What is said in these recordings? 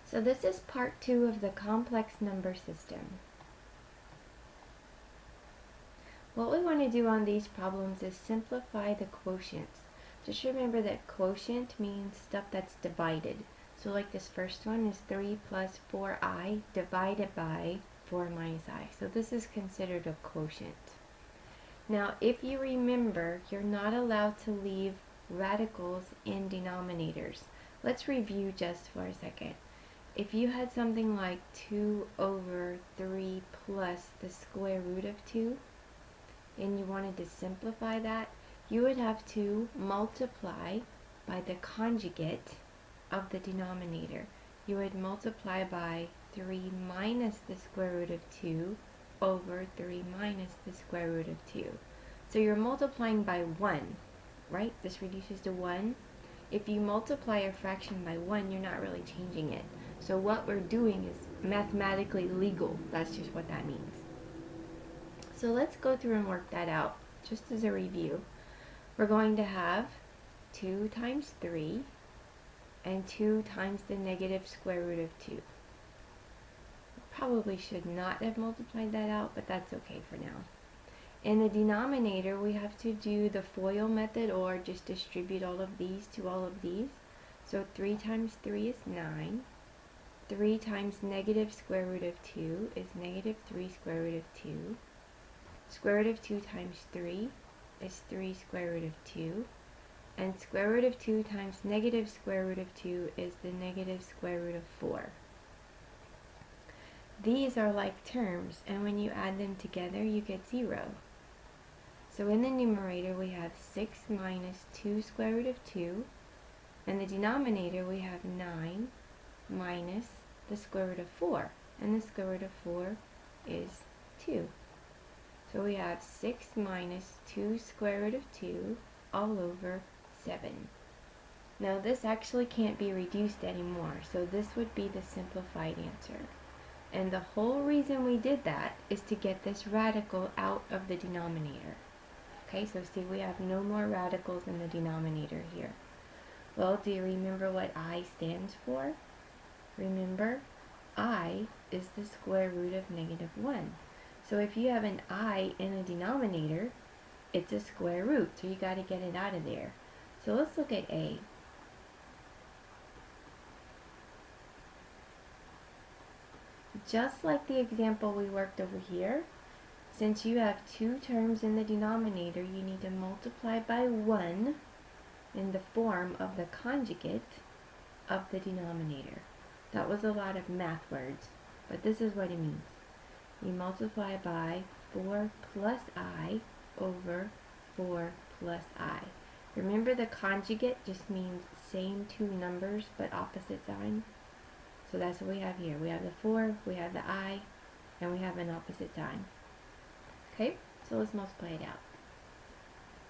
So this is part 2 of the complex number system. What we want to do on these problems is simplify the quotients. Just remember that quotient means stuff that's divided. So like this first one is 3 plus 4i divided by 4 minus I. So this is considered a quotient. Now if you remember, you're not allowed to leave radicals in denominators. Let's review just for a second. If you had something like 2 over 3 plus the square root of 2, and you wanted to simplify that, you would have to multiply by the conjugate of the denominator. You would multiply by 3 minus the square root of 2 over 3 minus the square root of 2. So you're multiplying by 1, right? This reduces to 1. If you multiply a fraction by 1, you're not really changing it. So what we're doing is mathematically legal. That's just what that means. So let's go through and work that out. Just as a review, we're going to have 2 times 3 and 2 times the negative square root of 2. Probably should not have multiplied that out, but that's okay for now. In the denominator, we have to do the FOIL method, or just distribute all of these to all of these. So 3 times 3 is 9. 3 times negative square root of 2 is negative 3 square root of 2. Square root of 2 times 3 is 3 square root of 2. And square root of 2 times negative square root of 2 is the negative square root of 4. These are like terms, and when you add them together, you get 0. So in the numerator, we have 6 minus 2 square root of 2. In the denominator, we have 9 minus the square root of 4. And the square root of 4 is 2. So we have 6 minus 2 square root of 2 all over 7. Now this actually can't be reduced anymore, so this would be the simplified answer. And the whole reason we did that is to get this radical out of the denominator. Okay, so see, we have no more radicals in the denominator here. Well, do you remember what I stands for? Remember, I is the square root of negative 1. So if you have an I in a denominator, it's a square root, so you got to get it out of there. So let's look at A. Just like the example we worked over here, since you have 2 terms in the denominator, you need to multiply by 1 in the form of the conjugate of the denominator. That was a lot of math words, but this is what it means. You multiply by 4 plus I over 4 plus I. Remember, the conjugate just means same two numbers but opposite sign. So that's what we have here. We have the 4, we have the I, and we have an opposite sign. Okay, so let's multiply it out.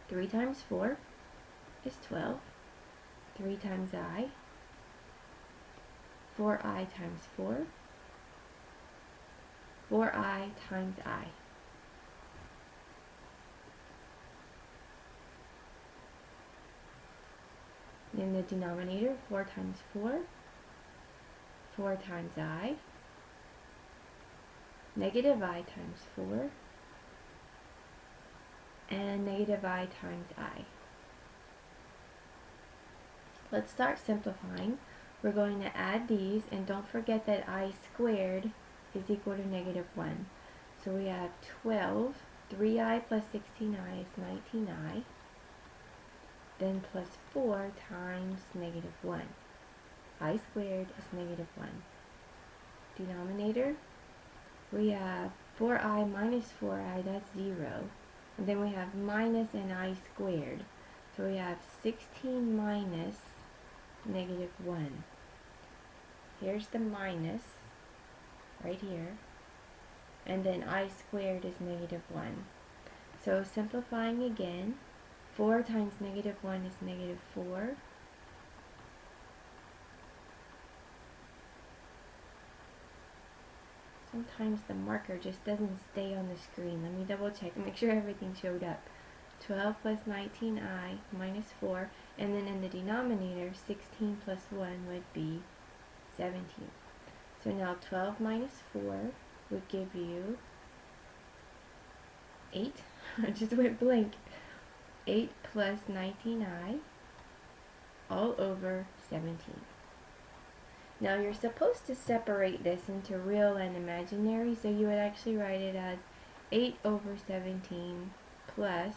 3 times 4 is 12. 3 times I, 4i times 4, 4i times I. In the denominator, 4 times 4, 4 times I, negative I times 4, and negative I times I. Let's start simplifying. We're going to add these, and don't forget that I squared is equal to negative 1. So we have 12, 3i plus 16i is 19i, then plus 4 times negative 1. I squared is negative 1. Denominator, we have 4i minus 4i, that's 0. And then we have minus an I squared. So we have 16 minus negative 1. Here's the minus, right here. And then I squared is negative 1. So simplifying again, 4 times negative 1 is negative 4. Sometimes the marker just doesn't stay on the screen. Let me double check, make sure everything showed up. 12 plus 19i minus 4, and then in the denominator, 16 plus 1 would be 17. So now 12 minus 4 would give you 8. I just went blank. 8 plus 19i all over 17. Now you're supposed to separate this into real and imaginary, so you would actually write it as 8 over 17 plus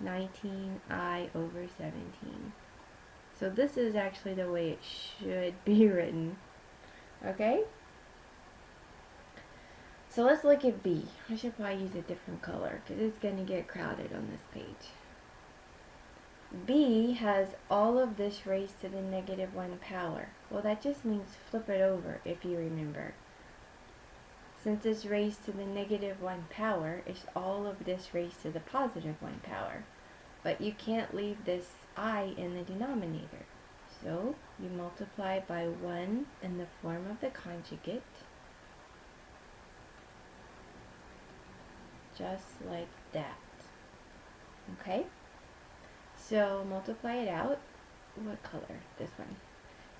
19i over 17. So this is actually the way it should be written. Okay? So let's look at B. I should probably use a different color because it's going to get crowded on this page. B has all of this raised to the negative 1 power. Well, that just means flip it over, if you remember. Since it's raised to the negative 1 power, it's all of this raised to the positive 1 power. But you can't leave this I in the denominator. So you multiply by 1 in the form of the conjugate, just like that. Okay? So multiply it out. What color? This one.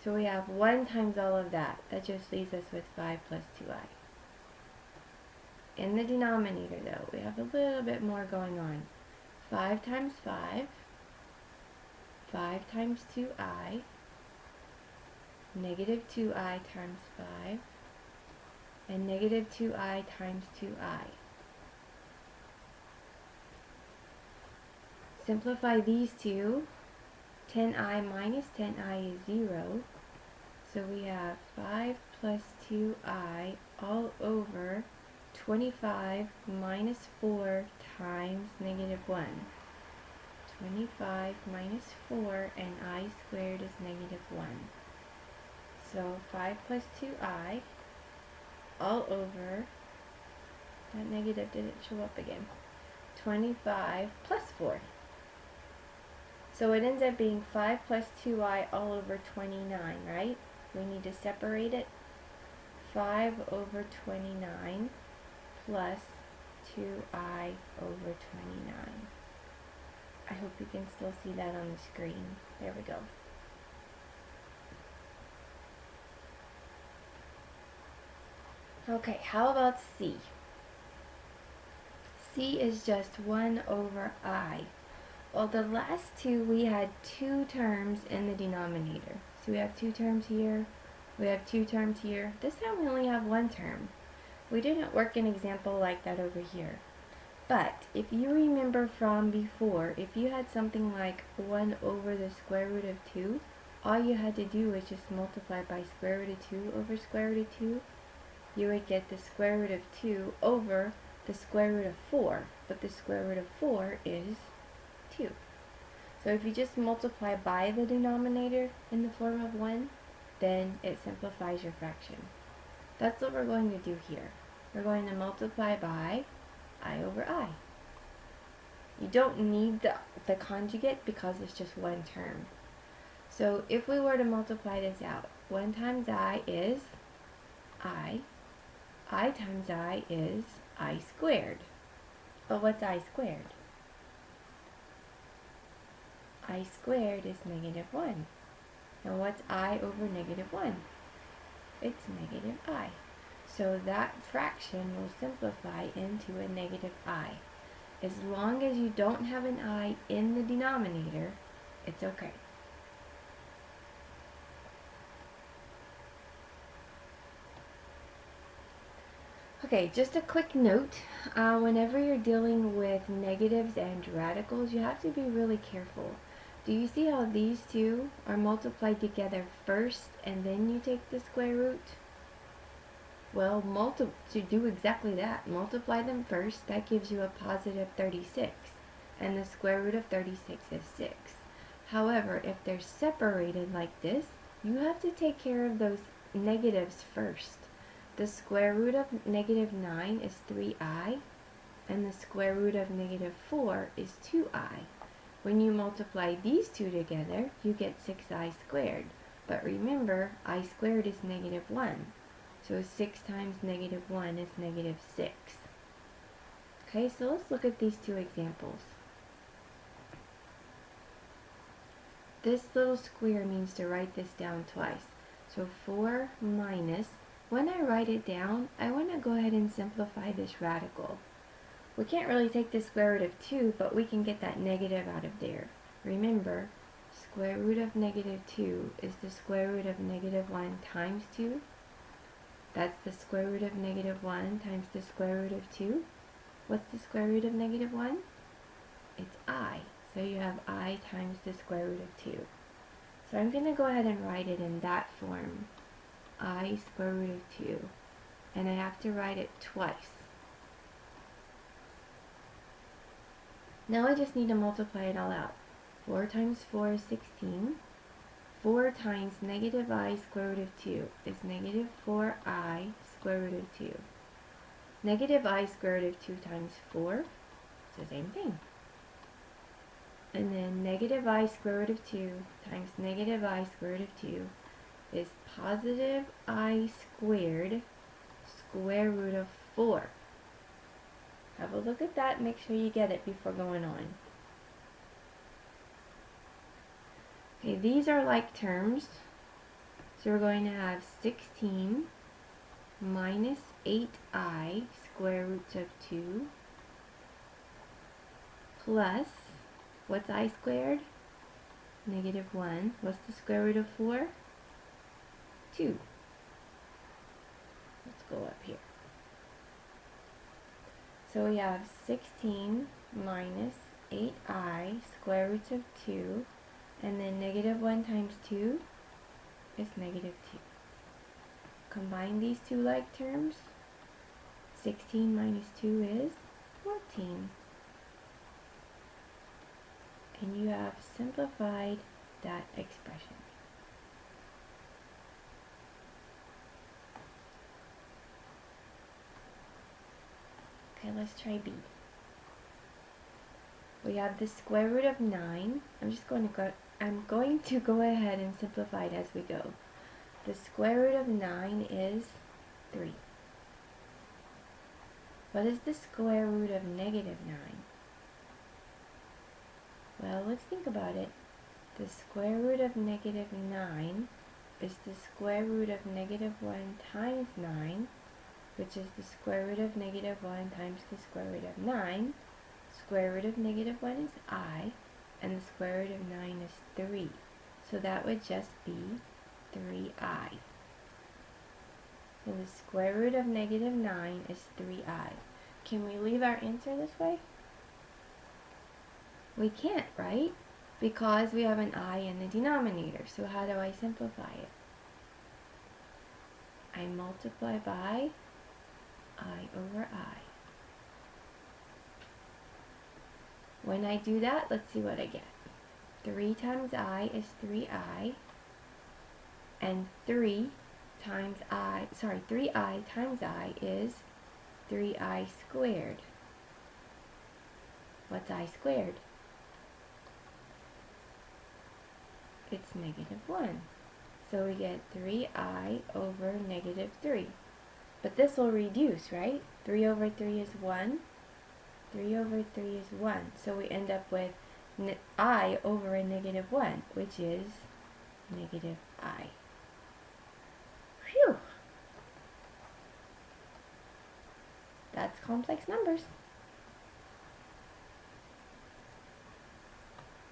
So we have 1 times all of that. That just leaves us with 5 plus 2i. In the denominator, though, we have a little bit more going on. 5 times 5, 5 times 2i, negative 2i times 5, and negative 2i times 2i. Simplify these two. 10i minus 10i is 0. So we have 5 plus 2i all over 25 minus 4 times negative 1. 25 minus 4 and I squared is negative 1. So 5 plus 2i all over, that negative didn't show up again, 25 plus 4. So it ends up being 5 plus 2i all over 29, right? We need to separate it. 5 over 29 plus 2i over 29. I hope you can still see that on the screen. There we go. Okay, how about C? C is just 1 over I. Well, the last two, we had 2 terms in the denominator. So we have 2 terms here, we have 2 terms here. This time we only have 1 term. We didn't work an example like that over here. But if you remember from before, if you had something like 1 over the square root of 2, all you had to do was just multiply by square root of 2 over square root of 2. You would get the square root of 2 over the square root of 4. But the square root of 4 is 2. So if you just multiply by the denominator in the form of 1, then it simplifies your fraction. That's what we're going to do here. We're going to multiply by I over I. You don't need the conjugate because it's just 1 term. So if we were to multiply this out, 1 times I is I times I is I squared. But what's I squared? I squared is negative 1. Now what's I over negative 1? It's negative I. So that fraction will simplify into a negative I. As long as you don't have an I in the denominator, it's okay. Okay, just a quick note. Whenever you're dealing with negatives and radicals, you have to be really careful. Do you see how these two are multiplied together first and then you take the square root? Well, to do exactly that, multiply them first. That gives you a positive 36. And the square root of 36 is 6. However, if they're separated like this, you have to take care of those negatives first. The square root of negative 9 is 3i, and the square root of negative 4 is 2i. When you multiply these two together, you get 6i squared. But remember, I squared is negative 1. So 6 times negative 1 is negative 6. Okay, so let's look at these two examples. This little square means to write this down twice. So 4 minus when I write it down, I want to go ahead and simplify this radical. We can't really take the square root of 2, but we can get that negative out of there. Remember, square root of negative 2 is the square root of negative 1 times 2. That's the square root of negative 1 times the square root of 2. What's the square root of negative 1? It's I. So you have I times the square root of 2. So I'm going to go ahead and write it in that form. I square root of 2. And I have to write it twice. Now I just need to multiply it all out. 4 times 4 is 16. 4 times negative I square root of 2 is negative 4I square root of 2. Negative I square root of 2 times 4 is the same thing. And then negative I square root of 2 times negative I square root of 2 is positive I squared square root of 4. Have a look at that, make sure you get it before going on. Okay, these are like terms. So we're going to have 16 minus 8I square roots of 2 plus, what's I squared? Negative 1. What's the square root of 4? 2. Let's go up here. So we have 16 minus 8I square roots of 2, and then negative 1 times 2 is negative 2. Combine these two like terms. 16 minus 2 is 14. And you have simplified that expression. Okay, let's try B. We have the square root of 9. I'm going to go ahead and simplify it as we go. The square root of 9 is 3. What is the square root of negative 9? Well, let's think about it. The square root of negative 9 is the square root of negative 1 times 9, which is the square root of negative 1 times the square root of 9. Square root of negative 1 is I, and the square root of 9 is 3. So that would just be 3I. So the square root of negative 9 is 3I. Can we leave our answer this way? We can't, right? Because we have an I in the denominator. So how do I simplify it? I multiply by I over I. When I do that, let's see what I get. 3 times I is 3I, and 3I times I is 3I squared. What's I squared? It's negative 1. So we get 3I over negative 3. But this will reduce, right? 3 over 3 is 1. 3 over 3 is 1. So we end up with I over a negative 1, which is negative I. Phew! That's complex numbers.